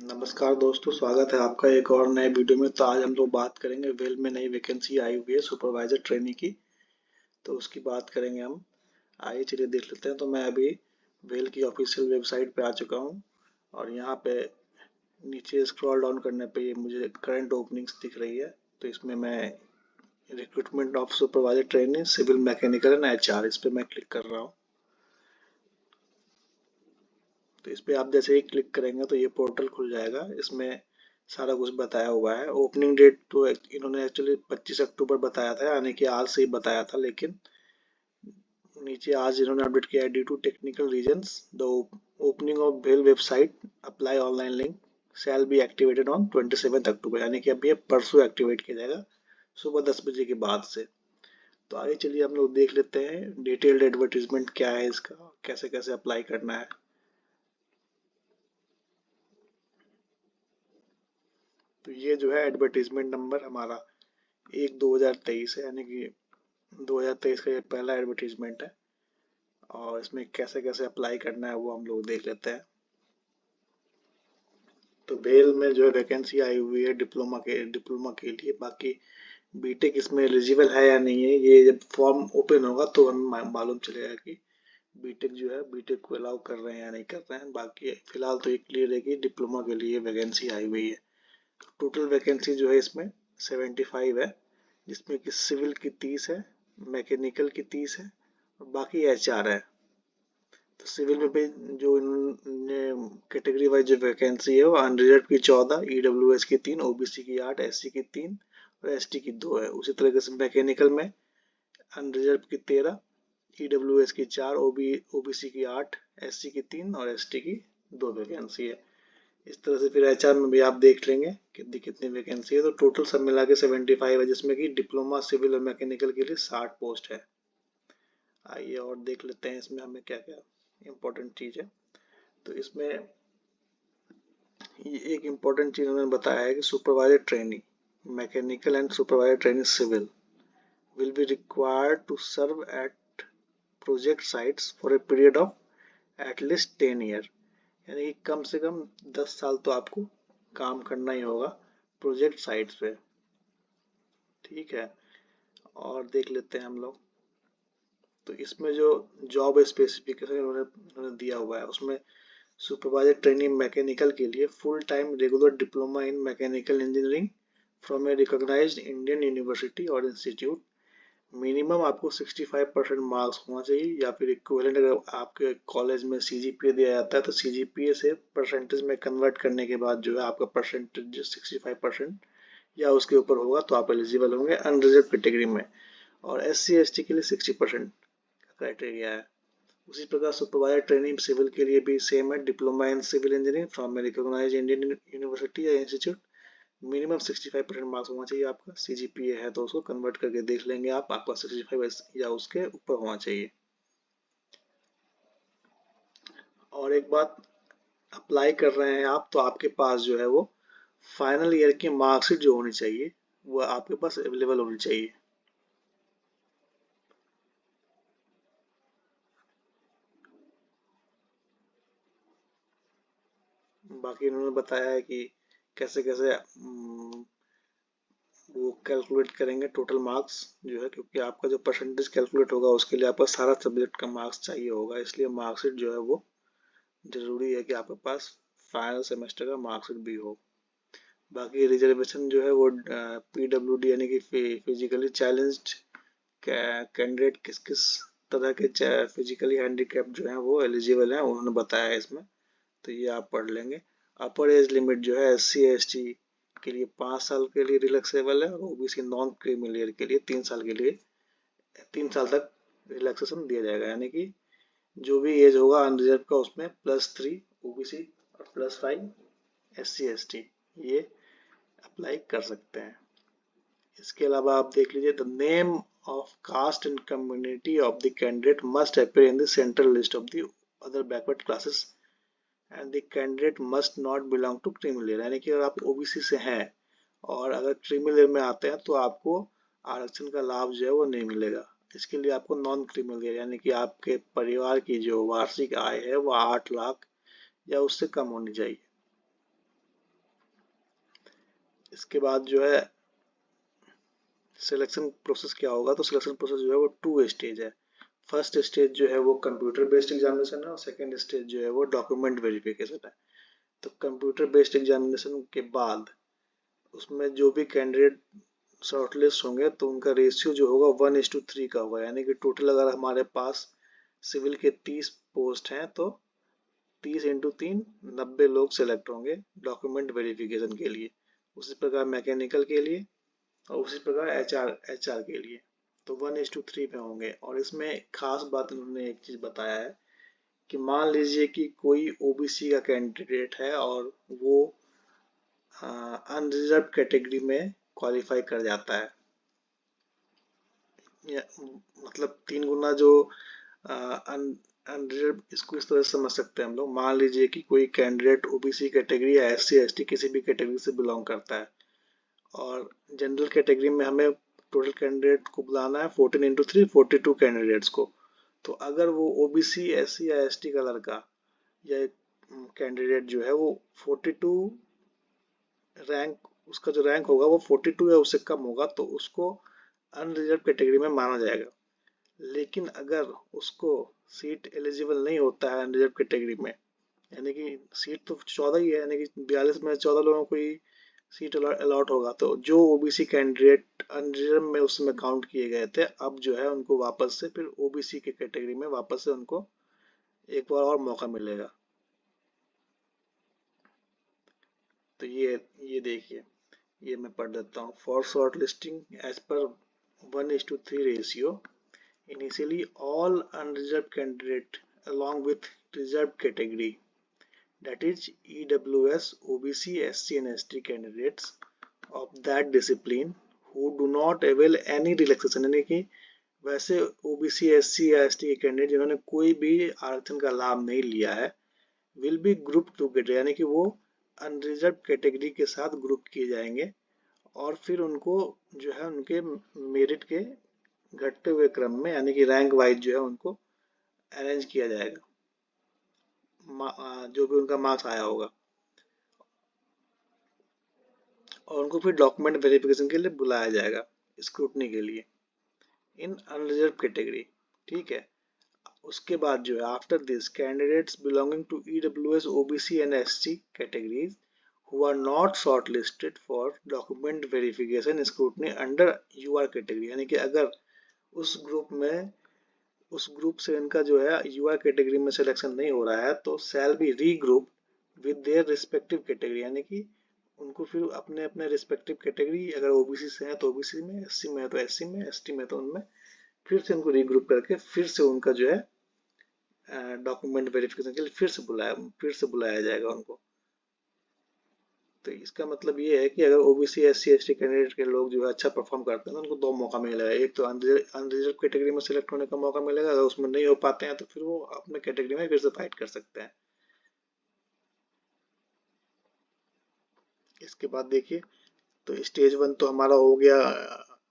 नमस्कार दोस्तों, स्वागत है आपका एक और नए वीडियो में। तो आज हम लोग बात करेंगे वेल में नई वैकेंसी आई हुई है सुपरवाइजर ट्रेनी की। तो उसकी बात करेंगे हम। आइए चलिए देख लेते हैं। तो मैं अभी वेल की ऑफिशियल वेबसाइट पे आ चुका हूँ और यहाँ पे नीचे स्क्रॉल डाउन करने पे ये मुझे करंट ओपनिंग्स दिख रही है। तो इसमें मैं recruitment of supervisor trainee civil mechanical and HR इस पे मैं क्लिक कर रहा हूँ। तो इस पे आप जैसे ही क्लिक करेंगे तो ये पोर्टल खुल जाएगा। इसमें सारा कुछ बताया हुआ है। ओपनिंग डेट तो इन्होंने एक्चुअली 25 अक्टूबर बताया था, यानी कि आज से ही बताया था, लेकिन नीचे आज इन्होंने अपडेट किया है due to technical reasons the opening of well website apply online link shall be activated on 27 October, यानी कि अब ये परसों एक्टिवेट किया जाएगा सुबह 10 बजे के बाद से। तो आगे चलिए हम लोग देख लेते हैं डिटेल्ड एडवर्टीजमेंट क्या है इसका, कैसे कैसे अप्लाई करना है। तो ये जो है एडवर्टीजमेंट नंबर हमारा 1/2023 है, यानी कि 2023 का ये पहला एडवर्टीजमेंट है। और इसमें कैसे कैसे अप्लाई करना है वो हम लोग देख लेते हैं। तो भेल में जो है वैकेंसी आई हुई है डिप्लोमा के लिए। बाकी बीटेक इसमें एलिजिबल है या नहीं है, ये जब फॉर्म ओपन होगा तो हमें मालूम चलेगा कि बीटेक जो है बीटेक को अलाउ कर रहे हैं या नहीं कर रहे हैं। बाकी फिलहाल तो ये क्लियर है कि डिप्लोमा के लिए वैकेंसी आई हुई है। टोटल वैकेंसी जो है इसमें 75 है, जिसमें कि सिविल की 30 है, मैकेनिकल की 30 है और बाकी HR है। तो सिविल में भी जो इन्होंने कैटेगरी वाइज जो वैकेंसी है वो अनरिजर्व की 14, EWS की 3, OBC की 8, SC की 3 और ST की 2 है। उसी तरीके से मैकेनिकल में अनरिजर्व की 13, EWS की 4, OBC की 8, SC की 3 और ST की 2 वैकेंसी है। इस तरह से फिर HR में भी आप देख लेंगे कितनी कितनी वैकेंसी है। तो टोटल सब मिला के 75 है, जिसमें कि डिप्लोमा सिविल और मैकेनिकल के लिए 60 पोस्ट है। आइए और देख लेते हैं इसमें हमें क्या क्या इम्पोर्टेंट चीज़ है। तो इसमें ये एक इम्पोर्टेंट चीज़ उन्होंने बताया है कि supervisor training mechanical and supervisor training civil will be required to serve at project sites for a period of at least 10 year, यानी कि कम से कम 10 साल तो आपको काम करना ही होगा प्रोजेक्ट साइट्स पे। ठीक है, और देख लेते हैं हम लोग। तो इसमें जो जॉब स्पेसिफिकेशन उन्होंने दिया हुआ है उसमें सुपरवाइजर ट्रेनिंग मैकेनिकल के लिए full time regular diploma in mechanical engineering from a recognised Indian university और इंस्टीट्यूट। मिनिमम आपको 65% मार्क्स होना चाहिए, या फिर इक्विवेलेंट अगर आपके कॉलेज में CGPA दिया जाता है तो CGPA से परसेंटेज में कन्वर्ट करने के बाद जो है आपका परसेंटेज 65% या उसके ऊपर होगा तो आप एलिजिबल होंगे अनरिजर्व कैटेगरी में। और SC ST के लिए 60% का क्राइटेरिया है। उसी प्रकार सुपरवाइजर ट्रेनिंग सिविल के लिए भी सेम है, diploma in civil engineering from a recognised Indian university या इंस्टीट्यूट। मिनिमम 65% मार्क्स होना चाहिए आपका। CGPA है तो उसको कन्वर्ट करके देख लेंगे आप, आपका 65 या उसके ऊपर होना चाहिए। और एक बात, अप्लाई कर रहे हैं आप तो आपके पास जो है वो फाइनल ईयर की मार्कशीट जो होनी चाहिए वो आपके पास अवेलेबल होनी चाहिए। बाकी इन्होंने बताया है कि कैसे कैसे वो कैलकुलेट करेंगे टोटल मार्क्स जो है, क्योंकि आपका जो परसेंटेज कैलकुलेट होगा उसके लिए आपका सारा सब्जेक्ट का मार्क्स चाहिए होगा, इसलिए मार्कशीट जो है वो जरूरी है कि आपके पास फाइनल सेमेस्टर का मार्कशीट भी हो। बाकी रिजर्वेशन जो है वो PWD यानी कि फिजिकली चैलेंज्ड कैंडिडेट किस किस तरह के फिजिकली हैंडीकैप जो है वो एलिजिबल हैं उन्होंने बताया है इसमें। तो ये आप पढ़ लेंगे। अपर एज लिमिट जो है SC ST के लिए 5 साल के लिए रिलैक्सेबल है और OBC नॉन क्रीमी लेयर के लिए 3 साल के लिए 3 साल तक रिलैक्सेशन दिया जाएगा, यानी कि जो भी एज होगा अनरिजर्व का उसमें +3 OBC और +5 SC ST ये अप्लाई कर सकते हैं। इसके अलावा आप देख लीजिए the name of caste and community of the candidate must appear in the central list of the other backward classes and the candidate must not belong to creamy layer, यानी कि अगर आप OBC से हैं और अगर क्रीमी लेयर में आते हैं तो आपको आरक्षण का लाभ जो है वो नहीं मिलेगा। इसके लिए आपको नॉन क्रीमी लेयर यानी कि आपके परिवार की जो वार्षिक आय है वो 8 लाख या उससे कम होनी चाहिए। इसके बाद जो है सिलेक्शन प्रोसेस क्या होगा, तो सिलेक्शन प्रोसेस जो है वो 2 स्टेज है। फर्स्ट स्टेज जो है वो कंप्यूटर बेस्ड एग्जामिनेशन है और सेकेंड स्टेज जो है वो डॉक्यूमेंट वेरिफिकेशन है। तो कंप्यूटर बेस्ड एग्जामिनेशन के बाद उसमें जो भी कैंडिडेट शॉर्टलिस्ट होंगे तो उनका रेशियो जो होगा 1:3 का होगा, यानी कि टोटल अगर हमारे पास सिविल के 30 पोस्ट हैं तो 30 इंटू 3 90 लोग सेलेक्ट होंगे डॉक्यूमेंट वेरिफिकेशन के लिए। उसी प्रकार मैकेनिकल के लिए और उसी प्रकार एचआर के लिए तो 1:3 पे होंगे। और इसमें खास बात उन्होंने एक चीज बताया है कि मान लीजिए कि कोई ओबीसी का कैंडिडेट है और वो अनरिजर्व कैटेगरी में क्वालिफाई कर जाता है, या मतलब 3 गुना जो अनरिजर्व, इसको इस तरह से समझ सकते हैं हम लोग। मान लीजिए कि कोई कैंडिडेट ओबीसी कैटेगरी या एससी एसटी किसी भी कैटेगरी से बिलोंग करता है और जनरल कैटेगरी में हमें टोटल कैंडिडेट को बुलाना है 14 इंटू 3 42 कैंडिडेट्स को। तो अगर वो ओबीसी एससी या एसटी का लड़का या कैंडिडेट जो है वो 42 रैंक, उसका जो रैंक होगा वो 42 या उससे कम होगा तो उसको अनरिजर्व कैटेगरी में माना जाएगा। लेकिन अगर उसको सीट एलिजिबल नहीं होता है अनरिजर्व कैटेगरी में, यानी कि सीट तो 14 ही है, यानी कि 42 में 14 लोगों को ही सीट अलॉट होगा, तो जो ओबीसी कैंडिडेट अनरिजर्व में उसमें काउंट किए गए थे अब जो है उनको वापस से फिर ओबीसी के कैटेगरी में वापस से उनको एक बार और मौका मिलेगा। तो ये देखिए, ये मैं पढ़ देता हूँ। फॉर शॉर्ट लिस्टिंग एज पर 1:3 ratio, initially all unreserved candidate along with reserved category, that is EWS, OBC, SC and ST candidates of that discipline who do not avail any relaxation, यानी कि वैसे OBC, SC या ST के candidate जिन्होंने कोई भी आरक्षण का लाभ नहीं लिया है विल बी ग्रुप टूगेदर, यानी कि वो अनरिजर्व कैटेगरी के साथ ग्रुप किए जाएंगे और फिर उनको जो है उनके मेरिट के घटते हुए क्रम में, यानी कि रैंक वाइज जो है उनको अरेंज किया जाएगा, जो भी उनका मार्क्स आया होगा, और उनको फिर डॉक्यूमेंट वेरिफिकेशन के लिए बुलाया जाएगा स्क्रूटनी के लिए इन अनरिजर्व कैटेगरी। ठीक है, उसके बाद जो है after this candidates belonging to EWS, OBC and SC categories who are not shortlisted for document verification scrutiny under UR category, यानी कि अगर उस ग्रुप से इनका जो है यूआर कैटेगरी में सिलेक्शन नहीं हो रहा है तो shall be regroup with their respective category, यानी कि उनको फिर अपने अपने रिस्पेक्टिव कैटेगरी, अगर ओबीसी से है तो ओबीसी में, एससी में है तो एससी में, एसटी में तो उनमें फिर से उनको रीग्रुप करके फिर से उनका जो है डॉक्यूमेंट वेरिफिकेशन के लिए फिर से बुलाया जाएगा उनको। तो इसका मतलब ये है कि अगर ओबीसी एससी एसटी कैंडिडेट के लोग जो है अच्छा परफॉर्म करते हैं तो उनको 2 मौका मिलेगा। एक तो अनरिजर्व कैटेगरी में सिलेक्ट होने का मौका मिलेगा, अगर उसमें नहीं हो पाते हैं तो फिर वो अपने कैटेगरी में फिर से फाइट कर सकते हैं। इसके बाद देखिए, तो स्टेज 1 तो हमारा हो गया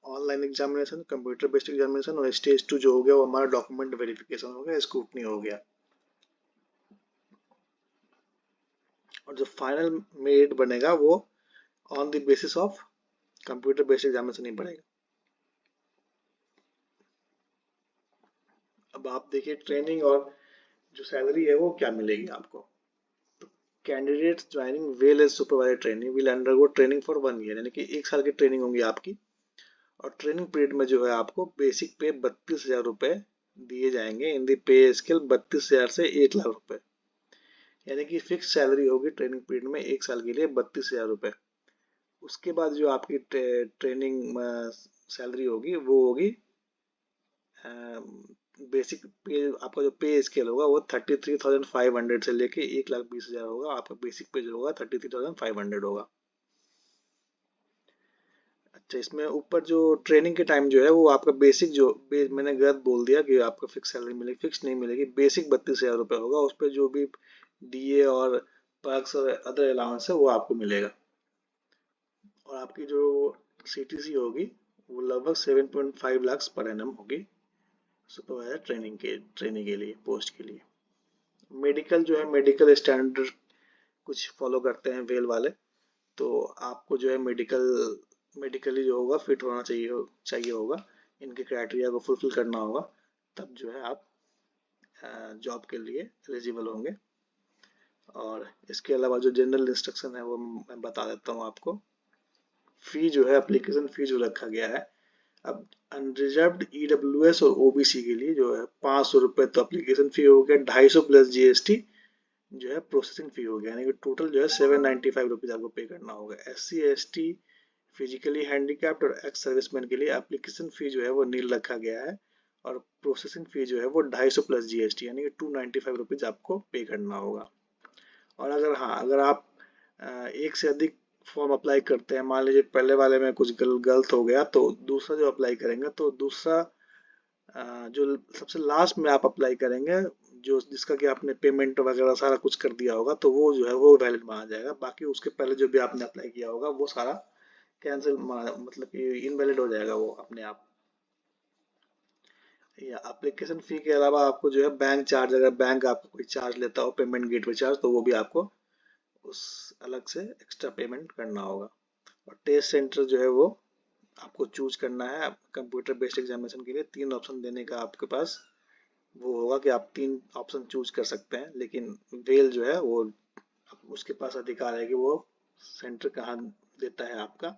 online examination, computer based examination, और स्टेज 2 जो हो गया वो हमारा डॉक्यूमेंट वेरिफिकेशन हो गया, स्क्रूटनी हो गया। और जो फाइनल मेरिट बनेगा वो on the basis of computer based examination ही बनेगा। अब आप देखिए ट्रेनिंग और जो सैलरी है वो क्या मिलेगी आपको। तो candidates joining well as supervisor training will undergo training for 1 year, यानी कि 1 साल की ट्रेनिंग होगी आपकी, और ट्रेनिंग पीरियड में जो है आपको बेसिक पे 32,000 रुपए दिए जाएंगे इन दी पे स्केल, 32,000 से 1 लाख रुपए, यानी कि फिक्स सैलरी होगी ट्रेनिंग पीरियड में 1 साल के लिए 32,000 रुपए। उसके बाद जो आपकी ट्रेनिंग सैलरी होगी वो होगी बेसिक पे, आपका जो पे स्केल होगा वो 33,500 से लेके 1,20,000 होगा। आपका बेसिक पे जो होगा 33,500 होगा। अच्छा, इसमें ऊपर जो ट्रेनिंग के टाइम जो है वो आपका बेसिक जो मैंने गलत बोल दिया कि आपका फिक्स सैलरी मिलेगी, फिक्स नहीं मिलेगी, बेसिक 32,000 रुपये होगा। उस पर जो भी डीए और पर्क्स और अदर अलाउंस है वो आपको मिलेगा। और आपकी जो सीटीसी होगी वो लगभग 7.5 लाख पर एनम होगी सुपरवाइजर ट्रेनिंग के लिए, पोस्ट के लिए। मेडिकल जो है मेडिकल स्टैंडर्ड कुछ फॉलो करते हैं वेल वाले, तो आपको जो है मेडिकली जो होगा फिट होना चाहिए होगा, इनके क्राइटेरिया को फुलफिल करना होगा, तब जो है आप जॉब के लिए एलिजिबल होंगे। और इसके अलावा जो जनरल इंस्ट्रक्शन है वो मैं बता देता हूँ आपको। फी जो है, एप्लीकेशन फी जो रखा गया है, अब अनरिजर्व्ड EWS और OBC के लिए जो है 500 रुपये तो एप्लीकेशन फी हो गया, 250 प्लस GST जो है प्रोसेसिंग फी हो गया, यानी कि टोटल जो है 795 रुपीज आपको पे करना होगा। SC ST फिजिकली हैंडीकैप्ड और एक्स सर्विसमैन के लिए एप्लीकेशन फी जो है वो नील रखा गया है, और प्रोसेसिंग फी जो है वो 250 प्लस GST यानी कि 295 रुपीज आपको पे करना होगा। और अगर आप एक से अधिक फॉर्म अप्लाई करते हैं, मान लीजिए पहले वाले में कुछ गलत हो गया, तो दूसरा जो अप्लाई करेंगे तो दूसरा जो सबसे लास्ट में आप अप्लाई करेंगे, जो जिसका कि आपने पेमेंट वगैरह सारा कुछ कर दिया होगा, तो वो जो है वो वैलिड माना जाएगा। बाकी उसके पहले जो भी आपने अप्लाई किया होगा वो सारा कैंसिल, मतलब कि इनवैलिड हो जाएगा वो अपने आप। या एप्लीकेशन फी के अलावा आपको जो है बैंक चार्ज, अगर बैंक आपको कोई चार्ज लेता हो, पेमेंट गेटवे चार्ज, तो वो भी आपको उस अलग से एक्स्ट्रा पेमेंट करना होगा। और टेस्ट सेंटर जो है वो आपको चूज करना है। कंप्यूटर बेस्ड एग्जामिनेशन के लिए 3 ऑप्शन देने का आपके पास वो होगा कि आप 3 ऑप्शन चूज कर सकते हैं, लेकिन वेल जो है वो उसके पास अधिकार है कि वो सेंटर कहाँ देता है आपका।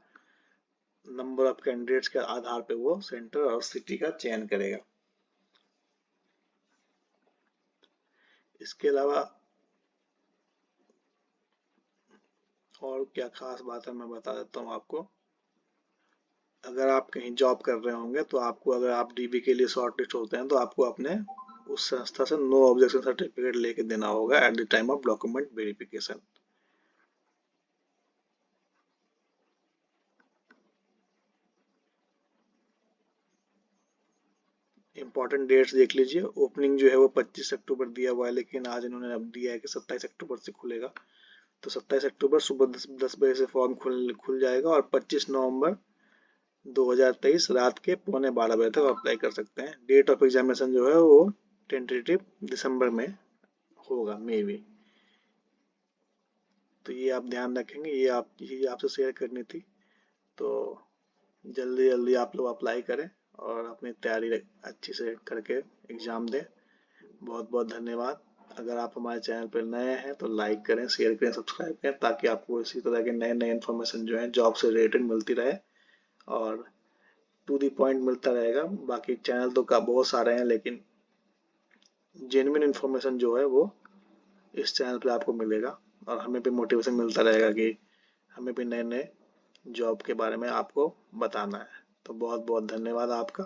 नंबर ऑफ कैंडिडेट्स के आधार पे वो सेंटर और सिटी का चयन करेगा। इसके अलावा और क्या खास बात है मैं बता देता हूँ आपको। अगर आप कहीं जॉब कर रहे होंगे तो आपको, अगर आप DB के लिए शॉर्टलिस्ट होते हैं, तो आपको अपने उस संस्था से नो ऑब्जेक्शन सर्टिफिकेट लेके देना होगा at the time of document verification. Important dates देख लीजिए। ओपनिंग जो है वो 25 अक्टूबर दिया हुआ है, लेकिन आज इन्होंने अब दिया है कि 27 अक्टूबर से खुलेगा। तो 27 अक्टूबर सुबह 10 बजे से फॉर्म खुल जाएगा, और 25 नवंबर 2023 रात के 11:15 बजे तक अप्लाई कर सकते हैं। डेट ऑफ एग्जामिनेशन जो है वो टेंटेटिव दिसंबर में होगा, मे बी। तो ये आप ध्यान रखेंगे, ये आपसे शेयर करनी थी। तो जल्दी जल्दी आप लोग अप्लाई करें और अपनी तैयारी अच्छी से करके एग्ज़ाम दें। बहुत बहुत धन्यवाद। अगर आप हमारे चैनल पर नए हैं तो लाइक करें, शेयर करें, सब्सक्राइब करें, ताकि आपको इसी तरह के नए नए इन्फॉर्मेशन जो है जॉब से रिलेटेड मिलती रहे, और टू दी पॉइंट मिलता रहेगा। बाकी चैनल तो का बहुत सारे हैं, लेकिन जेन्युइन इन्फॉर्मेशन जो है वो इस चैनल पे आपको मिलेगा, और हमें भी मोटिवेशन मिलता रहेगा कि हमें भी नए नए जॉब के बारे में आपको बताना है। तो बहुत बहुत धन्यवाद आपका।